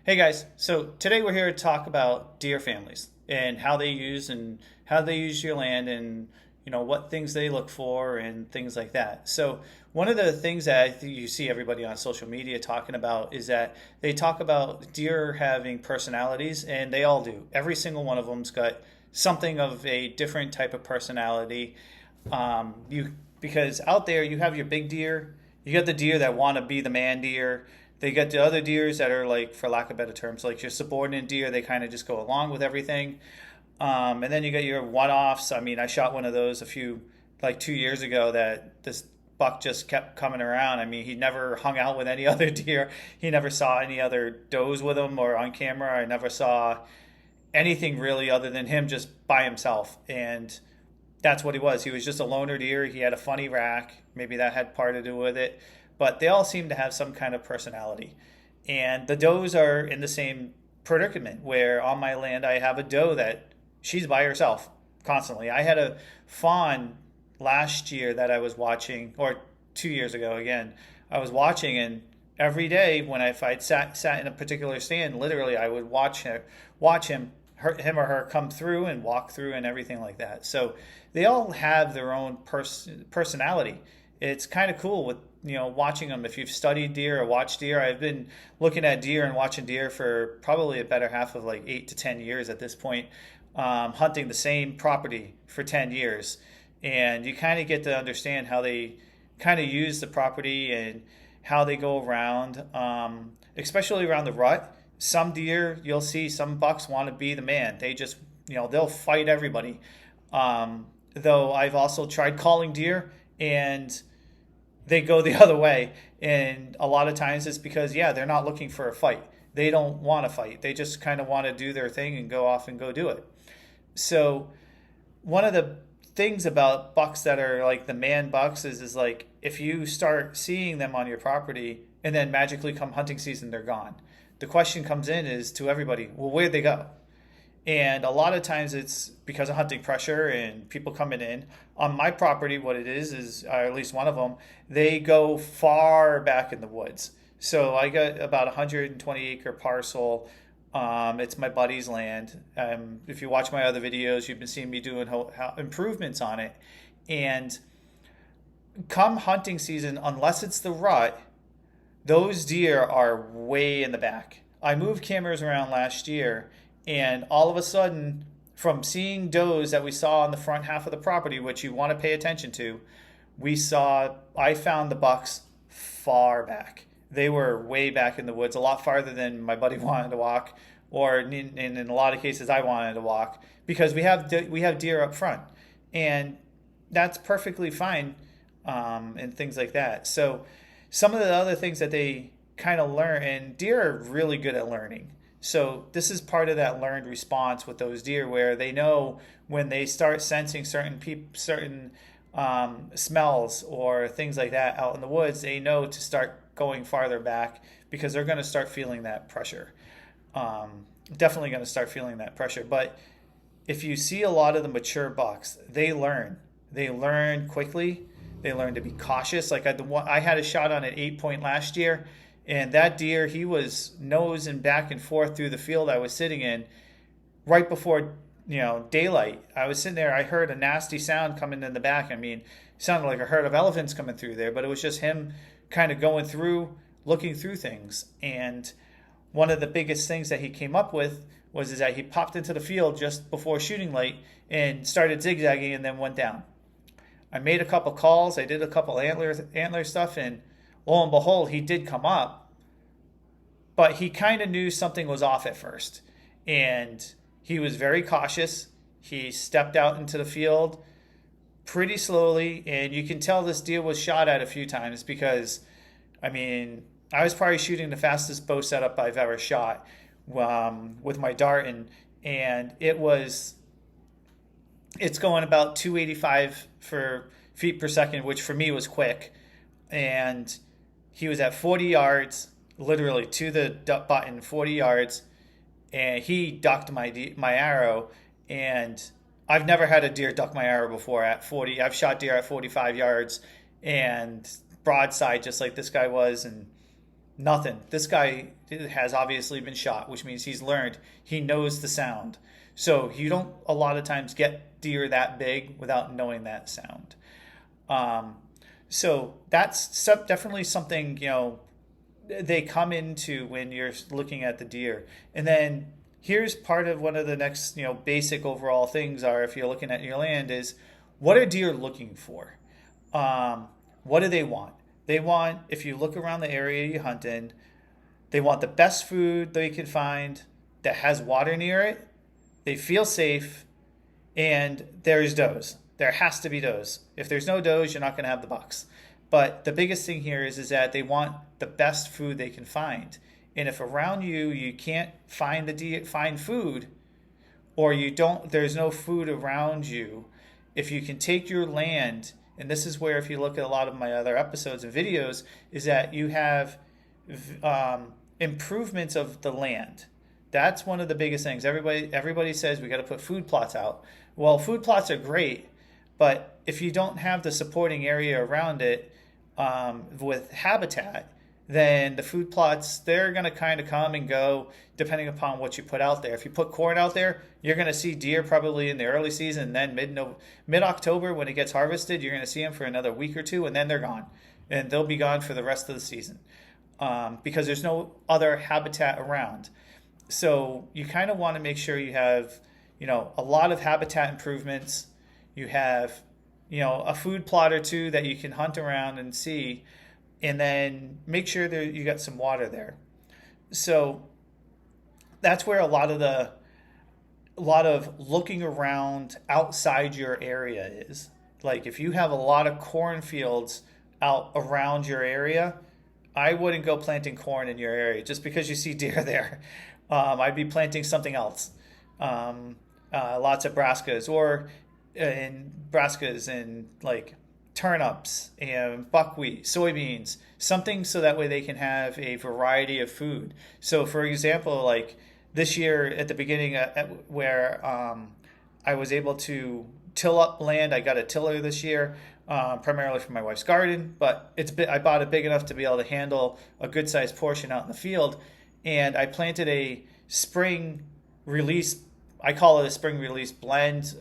Hey guys, so today we're here to talk about deer families and how they use your land and what things they look for and things like that. So one of the things that I think you see everybody on social media talking about is that they talk about deer having personalities, and they all do. Every single one of them's got something of a different type of personality. You Because out there you have your big deer, you got the deer that want to be the man deer. They got the other deers that are like, for lack of better terms, like your subordinate deer. They kind of just go along with everything. And then you got your one-offs. I mean, I shot one of those like 2 years ago. That this buck just kept coming around. I mean, he never hung out with any other deer. He never saw any other does with him or on camera. I never saw anything really other than him just by himself. And that's what he was. He was just a loner deer. He had a funny rack. Maybe that had part to do with it. But they all seem to have some kind of personality. And the does are in the same predicament where on my land I have a doe that she's by herself constantly. I had a fawn last year that I was watching, or 2 years ago again. I was watching, and every day if I'd sat in a particular stand, literally I would watch him or her come through and walk through and everything like that. So they all have their own personality. It's kind of cool with watching them. If you've studied deer or watched deer, I've been looking at deer and watching deer for probably a better half of like 8 to 10 years at this point, hunting the same property for 10 years. And you kind of get to understand how they kind of use the property and how they go around, especially around the rut. Some deer, you'll see some bucks want to be the man. They just, they'll fight everybody. Though I've also tried calling deer, and they go the other way. And a lot of times it's because, yeah, they're not looking for a fight. They don't want to fight. They just kind of want to do their thing and go off and go do it. So one of the things about bucks that are like the man bucks is like, if you start seeing them on your property and then magically come hunting season, they're gone. The question comes in is to everybody, well, where'd they go? And a lot of times it's because of hunting pressure and people coming in. On my property, what it is, or at least one of them, they go far back in the woods. So I got about a 120-acre parcel. It's my buddy's land. If you watch my other videos, you've been seeing me doing improvements on it. And come hunting season, unless it's the rut, those deer are way in the back. I moved cameras around last year, and all of a sudden, from seeing does that we saw on the front half of the property, which you want to pay attention to, I found the bucks far back. They were way back in the woods, a lot farther than my buddy wanted to walk, or in a lot of cases I wanted to walk, because we have deer up front, and that's perfectly fine, and things like that. So some of the other things that they kind of learn, and deer are really good at learning. So this is part of that learned response with those deer, where they know when they start sensing certain smells or things like that out in the woods, they know to start going farther back, because they're going to start feeling that pressure. Definitely going to start feeling that pressure. But if you see a lot of the mature bucks, they learn. They learn quickly. They learn to be cautious. Like I had a shot on an 8-point last year, and that deer, he was nosing back and forth through the field I was sitting in right before daylight. I was sitting there. I heard a nasty sound coming in the back. I mean, it sounded like a herd of elephants coming through there, but it was just him kind of going through, looking through things. And one of the biggest things that he came up with was that he popped into the field just before shooting light and started zigzagging and then went down. I made a couple calls. I did a couple antler stuff, and lo and behold, he did come up. But he kind of knew something was off at first, and he was very cautious. He stepped out into the field pretty slowly, and you can tell this deer was shot at a few times, because, I mean, I was probably shooting the fastest bow setup I've ever shot with my dart, and it's going about 285 feet per second, which for me was quick. And he was at 40 yards, literally to the button, 40 yards, and he ducked my arrow. And I've never had a deer duck my arrow before at 40. I've shot deer at 45 yards and broadside, just like this guy was, and Nothing. This guy has obviously been shot, which means he's learned. He knows the sound. So you don't a lot of times get deer that big without knowing that sound. Um, so that's definitely something, they come into when you're looking at the deer. And then here's part of one of the next, basic overall things are if you're looking at your land is what are deer looking for? What do they want? They want, if you look around the area you hunt in, they want the best food they can find that has water near it. They feel safe, and there's does. There has to be does. If there's no does, you're not going to have the bucks. But the biggest thing here is that they want the best food they can find. And if around you can't find food, or there's no food around you, if you can take your land, and this is where if you look at a lot of my other episodes and videos, is that you have improvements of the land. That's one of the biggest things. Everybody says we got to put food plots out. Well, food plots are great, but if you don't have the supporting area around it with habitat, then the food plots, they're going to kind of come and go depending upon what you put out there. If you put corn out there, you're going to see deer probably in the early season, and then mid-October when it gets harvested, you're going to see them for another week or two, and then they're gone. And they'll be gone for the rest of the season because there's no other habitat around. So you kind of want to make sure you have, a lot of habitat improvements. You have, a food plot or two that you can hunt around and see, and then make sure that you got some water there. So that's where a lot of looking around outside your area is. Like if you have a lot of cornfields out around your area, I wouldn't go planting corn in your area just because you see deer there. I'd be planting something else. Lots of brassicas and like turnips and buckwheat, soybeans, something so that way they can have a variety of food. So for example, like this year at the beginning where I was able to till up land, I got a tiller this year, primarily for my wife's garden, but I bought it big enough to be able to handle a good sized portion out in the field. And I planted a spring release, I call it a spring release blend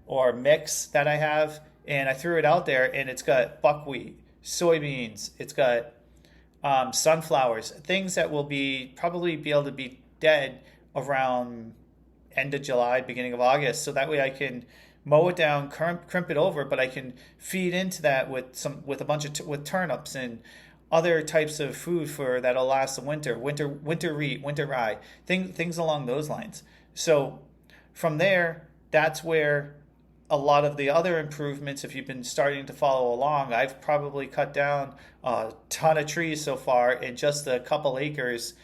or mix that I have. And I threw it out there, and it's got buckwheat, soybeans, it's got sunflowers, things that will probably be able to be dead around end of July, beginning of August. So that way I can mow it down, crimp it over, but I can feed into that with a bunch with turnips and other types of food that'll last the winter wheat, winter rye, things along those lines. So from there, that's where a lot of the other improvements, if you've been starting to follow along, I've probably cut down a ton of trees so far in just a couple acres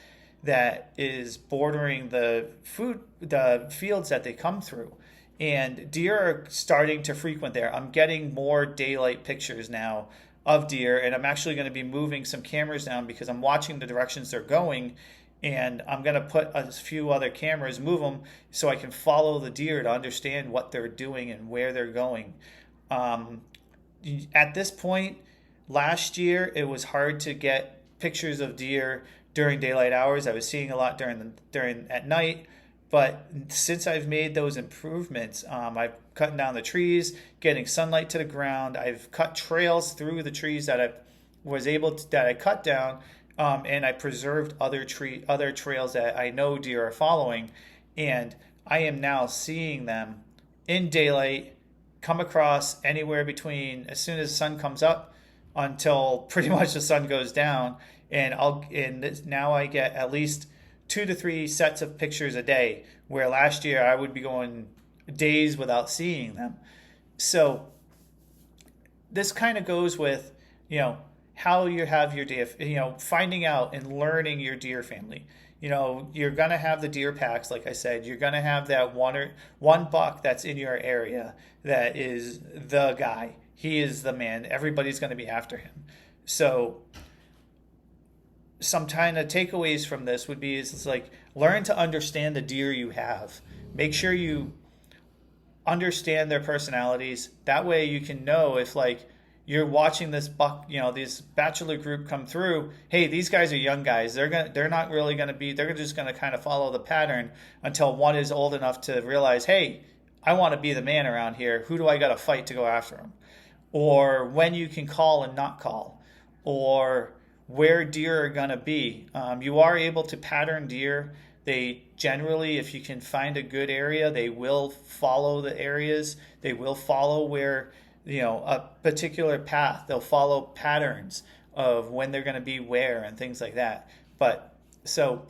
that is bordering the fields that they come through. And deer are starting to frequent there. I'm getting more daylight pictures now of deer, and I'm actually going to be moving some cameras down because I'm watching the directions they're going, and I'm going to put a few other cameras, move them so I can follow the deer to understand what they're doing and where they're going. At this point, last year, it was hard to get pictures of deer during daylight hours. I was seeing a lot at night. But since I've made those improvements, I've cut down the trees, getting sunlight to the ground. I've cut trails through the trees that I cut down, and I preserved other trails that I know deer are following, and I am now seeing them in daylight come across anywhere between as soon as the sun comes up until pretty much the sun goes down, and now I get at least 2 to 3 sets of pictures a day, where last year I would be going days without seeing them. So this kind of goes with, how you have your deer, finding out and learning your deer family. You're going to have the deer packs, like I said. You're going to have that one buck that's in your area that is the guy. He is the man. Everybody's going to be after him. So some kind of takeaways from this would be it's like learn to understand the deer you have. Make sure you understand their personalities. That way you can know if you're watching this buck, this bachelor group come through. Hey, these guys are young guys. They're not really gonna be. They're just gonna kind of follow the pattern until one is old enough to realize, hey, I want to be the man around here. Who do I got to fight to go after him? Or when you can call and not call, or where deer are going to be. You are able to pattern deer. They generally, if you can find a good area, they will follow the areas. They will follow where, a particular path. They'll follow patterns of when they're going to be where and things like that. But so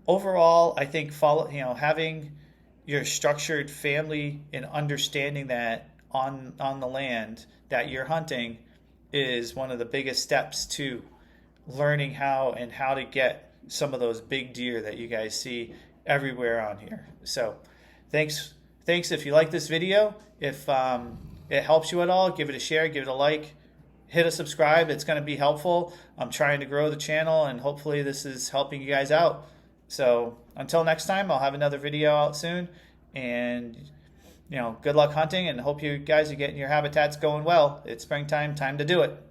overall, I think having your structured family and understanding that on the land that you're hunting is one of the biggest steps to learning how to get some of those big deer that you guys see everywhere on here. So thanks if you like this video. If it helps you at all, give it a share, give it a like, hit a subscribe. It's going to be helpful. I'm trying to grow the channel, and hopefully this is helping you guys out. So until next time, I'll have another video out soon, and good luck hunting, and hope you guys are getting your habitats going well. It's springtime, time to do it.